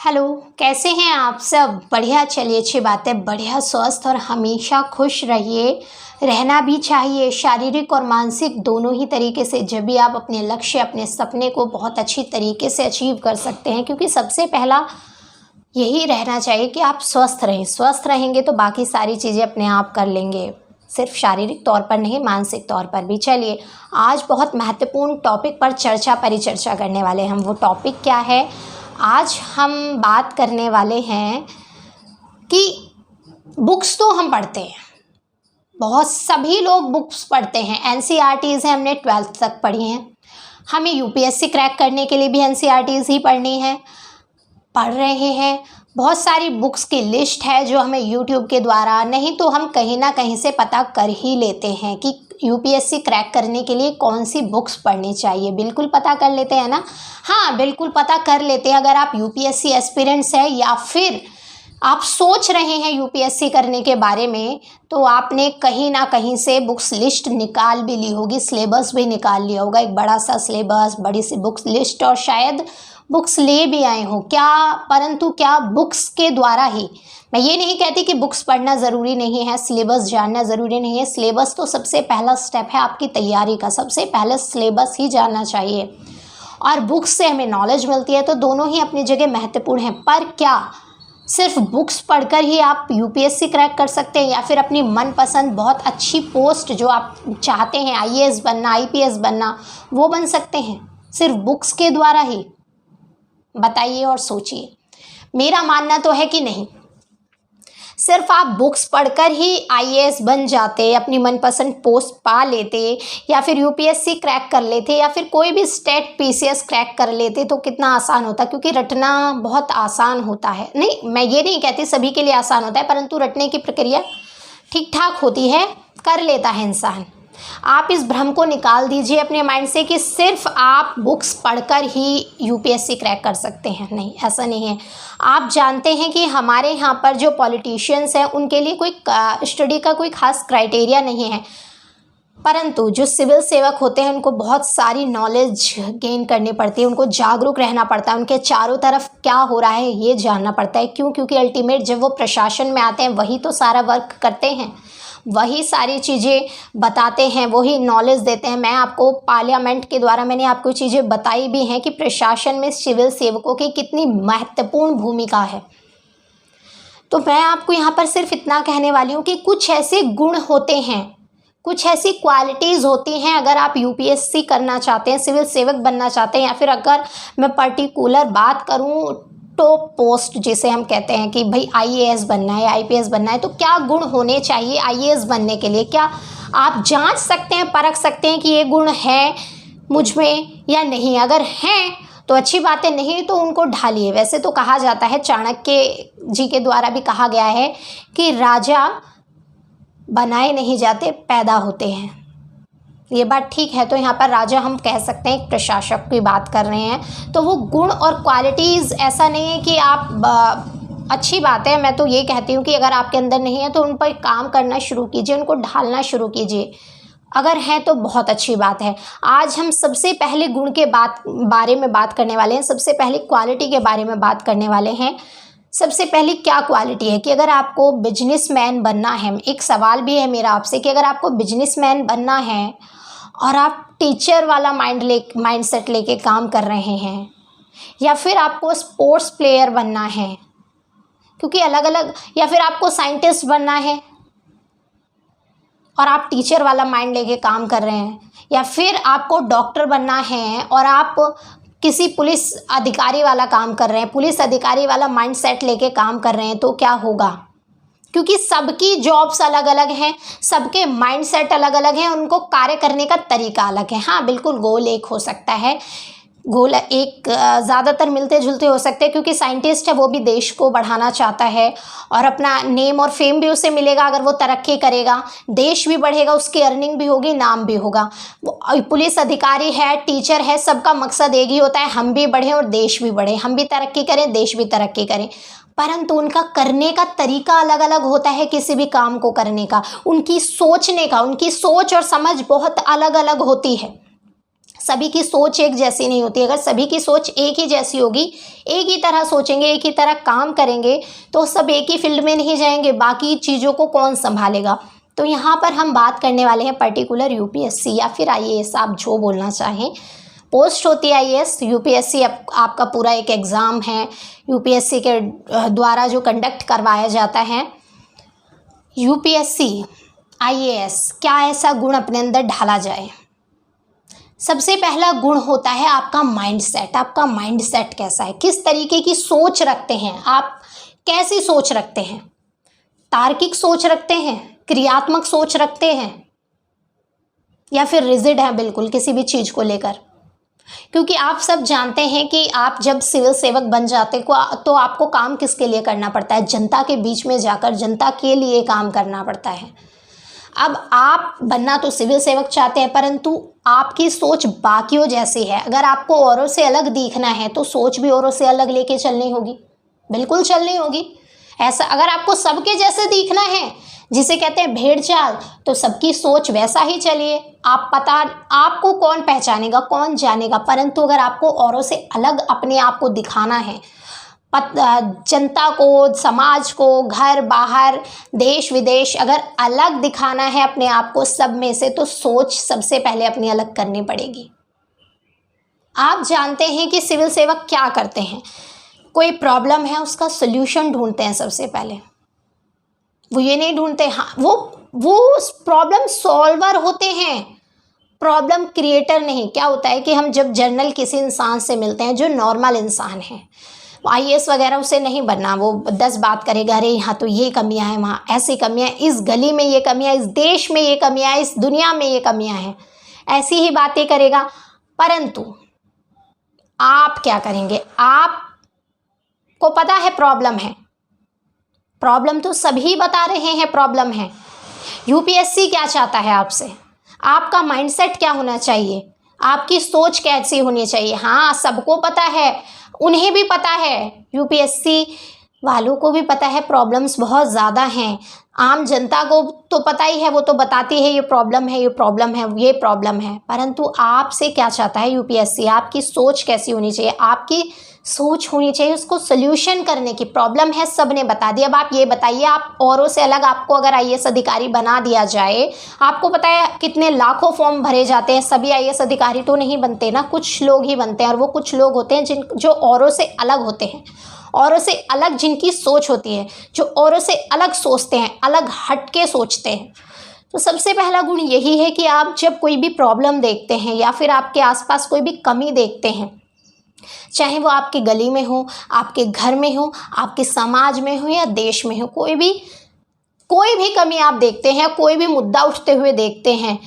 Hello. कैसे हैं आप सब? बढ़िया। चलिए, अच्छी बात है। बढ़िया स्वस्थ और हमेशा खुश रहिए। रहना भी चाहिए शारीरिक और मानसिक दोनों ही तरीके से। जब भी आप अपने लक्ष्य, अपने सपने को बहुत अच्छी तरीके से अचीव कर सकते हैं, क्योंकि सबसे पहला यही रहना चाहिए कि आप स्वस्थ रहें। स्वस्थ रहेंगे तो बाकी सारी चीज़ें अपने आप कर लेंगे, सिर्फ शारीरिक तौर पर नहीं, मानसिक तौर पर भी। चलिए, आज बहुत महत्वपूर्ण टॉपिक पर परिचर्चा करने वाले हैं हम। वो टॉपिक क्या है? आज हम बात करने वाले हैं कि बुक्स तो हम पढ़ते हैं, बहुत सभी लोग बुक्स पढ़ते हैं। एनसीईआरटीज़ हैं, हमने 12th तक पढ़ी हैं। हमें यूपीएससी क्रैक करने के लिए भी एनसीईआरटीज़ ही पढ़नी है, पढ़ रहे हैं। बहुत सारी बुक्स की लिस्ट है जो हमें यूट्यूब के द्वारा, नहीं तो हम कहीं ना कहीं से पता कर ही लेते हैं कि यूपीएससी क्रैक करने के लिए कौन सी बुक्स पढ़नी चाहिए। बिल्कुल पता कर लेते हैं ना? हाँ, बिल्कुल पता कर लेते हैं। अगर आप यूपीएससी एस्पिरेंट्स हैं या फिर आप सोच रहे हैं यूपीएससी करने के बारे में, तो आपने कहीं ना कहीं से बुक्स लिस्ट निकाल भी ली होगी, सिलेबस भी निकाल लिया होगा। एक बड़ा सा सिलेबस, बड़ी सी बुक्स लिस्ट, और शायद बुक्स ले भी आए हो क्या, परंतु क्या बुक्स के द्वारा ही। मैं ये नहीं कहती कि बुक्स पढ़ना ज़रूरी नहीं है, सिलेबस जानना ज़रूरी नहीं है। सिलेबस तो सबसे पहला स्टेप है आपकी तैयारी का। सबसे पहले सिलेबस ही जानना चाहिए, और बुक्स से हमें नॉलेज मिलती है, तो दोनों ही अपनी जगह महत्वपूर्ण हैं। पर क्या सिर्फ बुक्स पढ़कर ही आप यूपीएससी क्रैक कर सकते हैं, या फिर अपनी मनपसंद बहुत अच्छी पोस्ट जो आप चाहते हैं, आईएएस बनना, आईपीएस बनना, वो बन सकते हैं सिर्फ बुक्स के द्वारा ही? बताइए और सोचिए। मेरा मानना तो है कि नहीं, सिर्फ आप बुक्स पढ़कर ही आईएएस बन जाते, अपनी मनपसंद पोस्ट पा लेते, या फिर यूपीएससी क्रैक कर लेते, या फिर कोई भी स्टेट पीसीएस क्रैक कर लेते, तो कितना आसान होता। क्योंकि रटना बहुत आसान होता है। नहीं, मैं ये नहीं कहती सभी के लिए आसान होता है, परंतु रटने की प्रक्रिया ठीक ठाक होती है, कर लेता है इंसान। आप इस भ्रम को निकाल दीजिए अपने माइंड से कि सिर्फ आप बुक्स पढ़कर ही यूपीएससी क्रैक कर सकते हैं। नहीं, ऐसा नहीं है। आप जानते हैं कि हमारे यहाँ पर जो पॉलिटिशियंस हैं, उनके लिए कोई स्टडी का कोई खास क्राइटेरिया नहीं है, परंतु जो सिविल सेवक होते हैं उनको बहुत सारी नॉलेज गेन करनी पड़ती है, उनको जागरूक रहना पड़ता है, उनके चारों तरफ क्या हो रहा है ये जानना पड़ता है। क्यों? क्योंकि अल्टीमेट जब वो प्रशासन में आते हैं, वही तो सारा वर्क करते हैं, वही सारी चीज़ें बताते हैं, वही नॉलेज देते हैं। मैं आपको पार्लियामेंट के द्वारा मैंने आपको चीज़ें बताई भी हैं कि प्रशासन में सिविल सेवकों की कितनी महत्वपूर्ण भूमिका है। तो मैं आपको यहाँ पर सिर्फ इतना कहने वाली हूँ कि कुछ ऐसे गुण होते हैं, कुछ ऐसी क्वालिटीज़ होती हैं, अगर आप यूपीएससी करना चाहते हैं, सिविल सेवक बनना चाहते हैं, या फिर अगर मैं पर्टिकुलर बात करूँ टॉप पोस्ट जिसे हम कहते हैं कि भाई आईएएस बनना है, आईपीएस बनना है, तो क्या गुण होने चाहिए आईएएस बनने के लिए? क्या आप जांच सकते हैं, परख सकते हैं कि ये गुण है मुझ में या नहीं? अगर हैं तो अच्छी बात है, नहीं तो उनको ढालिए। वैसे तो कहा जाता है, चाणक्य जी के द्वारा भी कहा गया है कि राजा बनाए नहीं जाते, पैदा होते हैं। ये बात ठीक है। तो यहाँ पर राजा हम कह सकते हैं, एक प्रशासक की बात कर रहे हैं, तो वो गुण और क्वालिटीज़ ऐसा नहीं है कि आप अच्छी बात है। मैं तो ये कहती हूँ कि अगर आपके अंदर नहीं है तो उन पर काम करना शुरू कीजिए, उनको ढालना शुरू कीजिए। अगर है तो बहुत अच्छी बात है। आज हम सबसे पहले गुण के बारे में बात करने वाले हैं, सबसे पहले क्वालिटी के बारे में बात करने वाले हैं। सबसे पहली क्या क्वालिटी है कि अगर आपको बिजनेसमैन बनना है, एक सवाल भी है मेरा आपसे कि अगर आपको बिजनेसमैन बनना है और आप टीचर वाला माइंडसेट लेके काम कर रहे हैं, या फिर आपको स्पोर्ट्स प्लेयर बनना है, क्योंकि अलग अलग, या फिर आपको साइंटिस्ट बनना है और आप टीचर वाला माइंड लेके काम कर रहे हैं, या फिर आपको डॉक्टर बनना है और आप किसी पुलिस अधिकारी वाला काम कर रहे हैं, पुलिस अधिकारी वाला माइंडसेट लेके काम कर रहे हैं, तो क्या होगा? क्योंकि सबकी जॉब्स अलग अलग हैं, सबके माइंडसेट अलग अलग हैं, उनको कार्य करने का तरीका अलग है। हाँ, बिल्कुल गोल एक हो सकता है, गोल एक ज़्यादातर मिलते जुलते हो सकते हैं, क्योंकि साइंटिस्ट है वो भी देश को बढ़ाना चाहता है और अपना नेम और फेम भी उसे मिलेगा। अगर वो तरक्की करेगा, देश भी बढ़ेगा, उसकी अर्निंग भी होगी, नाम भी होगा। वो पुलिस अधिकारी है, टीचर है, सबका मकसद एक ही होता है, हम भी बढ़ें और देश भी बढ़े, हम भी तरक्की करें, देश भी तरक्की करें। परंतु उनका करने का तरीका अलग अलग होता है, किसी भी काम को करने का, उनकी सोचने का, उनकी सोच और समझ बहुत अलग अलग होती है। सभी की सोच एक जैसी नहीं होती। अगर सभी की सोच एक ही जैसी होगी, एक ही तरह सोचेंगे, एक ही तरह काम करेंगे, तो सब एक ही फील्ड में नहीं जाएंगे, बाकी चीज़ों को कौन संभालेगा। तो यहाँ पर हम बात करने वाले हैं पर्टिकुलर यूपीएससी या फिर आईएएस, आप जो बोलना चाहें। पोस्ट होती है आईएएस, यूपीएससी आपका पूरा एक एग्ज़ाम है, यूपीएससी के द्वारा जो कंडक्ट करवाया जाता है। यूपीएससी आईएएस, क्या ऐसा गुण अपने अंदर ढाला जाए? सबसे पहला गुण होता है आपका माइंडसेट। आपका माइंडसेट कैसा है, किस तरीके की सोच रखते हैं आप, कैसी सोच रखते हैं? तार्किक सोच रखते हैं, क्रियात्मक सोच रखते हैं, या फिर रिजिड है बिल्कुल किसी भी चीज़ को लेकर? क्योंकि आप सब जानते हैं कि आप जब सिविल सेवक बन जाते तो आपको काम किसके लिए करना पड़ता है? जनता के बीच में जाकर जनता के लिए काम करना पड़ता है। अब आप बनना तो सिविल सेवक चाहते हैं, परंतु आपकी सोच बाकियों जैसी है। अगर आपको औरों से अलग दिखना है तो सोच भी औरों से अलग लेके चलनी होगी, बिल्कुल चलनी होगी। ऐसा अगर आपको सबके जैसे दिखना है, जिसे कहते हैं भेड़ चाल, तो सबकी सोच वैसा ही चलिए। आपको कौन पहचानेगा, कौन जानेगा। परंतु अगर आपको औरों से अलग अपने आप को दिखाना है, जनता को, समाज को, घर बाहर, देश विदेश, अगर अलग दिखाना है अपने आप को सब में से, तो सोच सबसे पहले अपनी अलग करनी पड़ेगी। आप जानते हैं कि सिविल सेवक क्या करते हैं? कोई प्रॉब्लम है उसका सल्यूशन ढूंढते हैं सबसे पहले। वो ये नहीं ढूंढते, हाँ वो प्रॉब्लम सॉल्वर होते हैं, प्रॉब्लम क्रिएटर नहीं। क्या होता है कि हम जब जर्नल किसी इंसान से मिलते हैं जो नॉर्मल इंसान है, आईएएस वगैरह उसे नहीं बनना, वो 10 बात करेगा, अरे यहाँ तो ये कमियां हैं, वहाँ ऐसी कमियां, इस गली में ये कमियां, इस देश में ये कमियां, इस दुनिया में ये कमियां हैं, ऐसी ही बातें करेगा। परंतु आप क्या करेंगे? आपको पता है प्रॉब्लम है, प्रॉब्लम तो सभी बता रहे हैं प्रॉब्लम है। यूपीएससी क्या चाहता है आपसे? आपका माइंडसेट क्या होना चाहिए, आपकी सोच कैसी होनी चाहिए? हाँ, सबको पता है, उन्हें भी पता है, यूपीएससी वालों को भी पता है प्रॉब्लम्स बहुत ज़्यादा हैं। आम जनता को तो पता ही है, वो तो बताती है ये प्रॉब्लम है, ये प्रॉब्लम है, ये प्रॉब्लम है। परंतु आपसे क्या चाहता है यूपीएससी? आपकी सोच कैसी होनी चाहिए? आपकी सोच होनी चाहिए उसको सल्यूशन करने की। प्रॉब्लम है, सब ने बता दिया। अब आप ये बताइए, आप औरों से अलग आपको अगर आईएएस अधिकारी बना दिया जाए, आपको पता है कितने लाखों फॉर्म भरे जाते हैं, सभी आईएएस अधिकारी तो नहीं बनते ना, कुछ लोग ही बनते हैं। और वो कुछ लोग होते हैं जो औरों से अलग होते हैं, औरों से अलग जिनकी सोच होती है, जो औरों से अलग सोचते हैं, अलग हट के सोचते हैं। तो सबसे पहला गुण यही है कि आप जब कोई भी प्रॉब्लम देखते हैं या फिर आपके आसपास कोई भी कमी देखते हैं, चाहे वो आपकी गली में हो, आपके घर में हो, आपके समाज में हो या देश में हो, कोई भी कमी आप देखते हैं, कोई भी मुद्दा उठते हुए देखते हैं,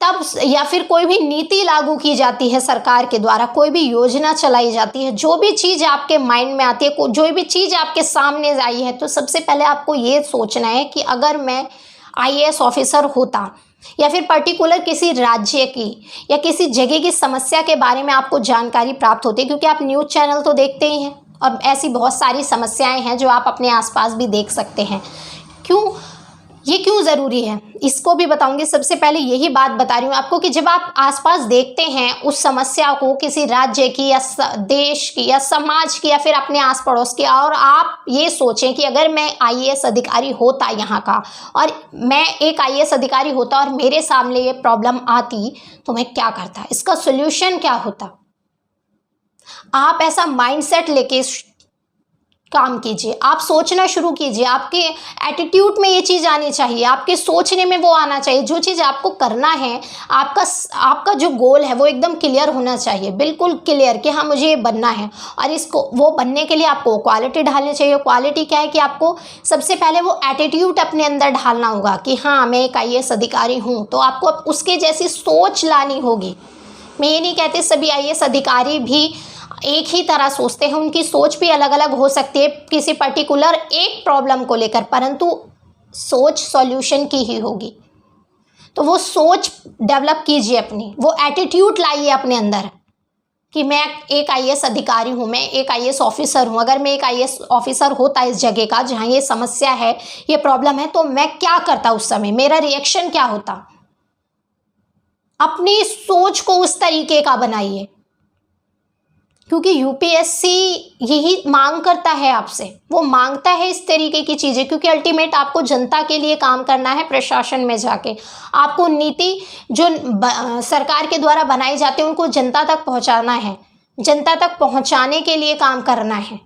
तब या फिर कोई भी नीति लागू की जाती है सरकार के द्वारा, कोई भी योजना चलाई जाती है, जो भी चीज़ आपके माइंड में आती है, जो भी चीज़ आपके सामने आई है, तो सबसे पहले आपको ये सोचना है कि अगर मैं आईएएस ऑफिसर होता, या फिर पर्टिकुलर किसी राज्य की या किसी जगह की समस्या के बारे में आपको जानकारी प्राप्त होती है, क्योंकि आप न्यूज़ चैनल तो देखते ही हैं और ऐसी बहुत सारी समस्याएं हैं जो आप अपने आसपास भी देख सकते हैं। ये क्यों ज़रूरी है इसको भी बताऊंगी। सबसे पहले यही बात बता रही हूँ आपको कि जब आप आसपास देखते हैं उस समस्या को, किसी राज्य की या देश की या समाज की या फिर अपने आस पड़ोस की, और आप ये सोचें कि अगर मैं आईएएस अधिकारी होता यहाँ का, और मैं एक आईएएस अधिकारी होता और मेरे सामने ये प्रॉब्लम आती, तो मैं क्या करता, इसका सोल्यूशन क्या होता। आप ऐसा माइंडसेट लेके काम कीजिए, आप सोचना शुरू कीजिए। आपके एटीट्यूड में ये चीज़ आनी चाहिए, आपके सोचने में वो आना चाहिए। जो चीज़ आपको करना है, आपका जो गोल है वो एकदम क्लियर होना चाहिए, बिल्कुल क्लियर कि हाँ मुझे ये बनना है। और इसको वो बनने के लिए आपको क्वालिटी ढालनी चाहिए। क्वालिटी क्या है कि आपको सबसे पहले वो एटीट्यूड अपने अंदर ढालना होगा कि हाँ मैं एक आईएएस अधिकारी हूँ, तो आपको उसके जैसी सोच लानी होगी। मैं ये नहीं कहती सभी आईएएस अधिकारी भी एक ही तरह सोचते हैं, उनकी सोच भी अलग अलग हो सकती है किसी पर्टिकुलर एक प्रॉब्लम को लेकर, परंतु सोच सॉल्यूशन की ही होगी। तो वो सोच डेवलप कीजिए अपनी, वो एटीट्यूड लाइए अपने अंदर कि मैं एक आईएएस अधिकारी हूँ, मैं एक आईएएस ऑफिसर हूँ। अगर मैं एक आईएएस ऑफिसर होता इस जगह का जहाँ ये समस्या है, ये प्रॉब्लम है, तो मैं क्या करता उस समय, मेरा रिएक्शन क्या होता। अपनी सोच को उस तरीके का बनाइए, क्योंकि यूपीएससी यही मांग करता है आपसे, वो मांगता है इस तरीके की चीज़ें, क्योंकि अल्टीमेट आपको जनता के लिए काम करना है। प्रशासन में जाके आपको नीति जो सरकार के द्वारा बनाई जाती है उनको जनता तक पहुंचाना है, जनता तक पहुंचाने के लिए काम करना है।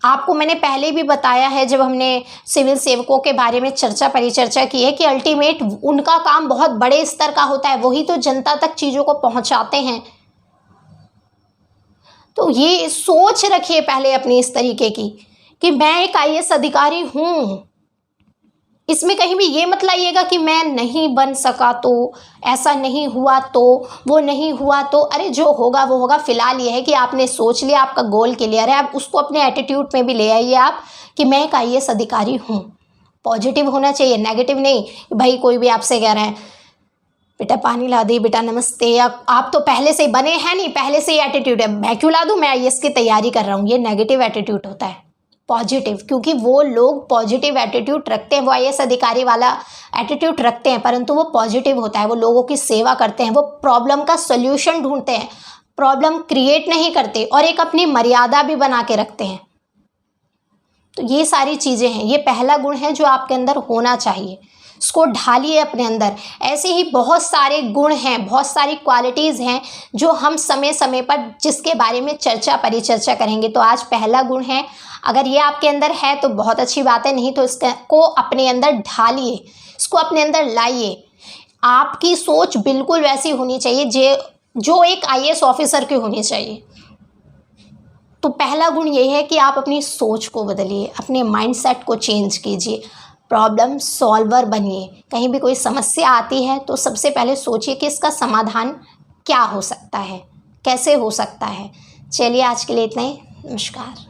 आपको मैंने पहले भी बताया है जब हमने सिविल सेवकों के बारे में परिचर्चा की है कि अल्टीमेट उनका काम बहुत बड़े स्तर का होता है, वही तो जनता तक चीज़ों को पहुंचाते हैं। तो ये सोच रखिए पहले अपनी इस तरीके की कि मैं एक आईएएस अधिकारी हूँ। इसमें कहीं भी ये मत लाइएगा कि मैं नहीं बन सका तो, ऐसा नहीं हुआ तो, वो नहीं हुआ तो। अरे जो होगा वो होगा। फिलहाल ये है कि आपने सोच लिया, आपका गोल क्लियर है, आप उसको अपने एटीट्यूड में भी ले आइए आप कि मैं एक आईएएस अधिकारी हूँ। पॉजिटिव होना चाहिए, नेगेटिव नहीं। भाई कोई भी आपसे कह रहा है बेटा पानी ला दे, बेटा नमस्ते, या आप तो पहले से ही बने हैं नहीं, पहले से ही एटीट्यूड है, मैं क्यों ला दूँ, मैं आईएएस की तैयारी कर रहा हूँ, ये नेगेटिव एटीट्यूड होता है। पॉजिटिव, क्योंकि वो लोग पॉजिटिव एटीट्यूड रखते हैं, वो आईएएस अधिकारी वाला एटीट्यूड रखते हैं, परंतु वो पॉजिटिव होता है, वो लोगों की सेवा करते हैं, वो प्रॉब्लम का सोल्यूशन ढूंढते हैं, प्रॉब्लम क्रिएट नहीं करते, और एक अपनी मर्यादा भी बना के रखते हैं। तो ये सारी चीज़ें हैं, ये पहला गुण है जो आपके अंदर होना चाहिए, इसको ढालिए अपने अंदर। ऐसे ही बहुत सारे गुण हैं, बहुत सारी क्वालिटीज़ हैं जो हम समय समय पर जिसके बारे में परिचर्चा करेंगे। तो आज पहला गुण है, अगर ये आपके अंदर है तो बहुत अच्छी बात है, नहीं तो इसको अपने अंदर ढालिए, इसको अपने अंदर लाइए। आपकी सोच बिल्कुल वैसी होनी चाहिए जो एक आईएएस ऑफिसर की होनी चाहिए। तो पहला गुण ये है कि आप अपनी सोच को बदलिए, अपने माइंडसेट को चेंज कीजिए, प्रॉब्लम सॉल्वर बनिए। कहीं भी कोई समस्या आती है तो सबसे पहले सोचिए कि इसका समाधान क्या हो सकता है, कैसे हो सकता है। चलिए आज के लिए इतना ही, नमस्कार।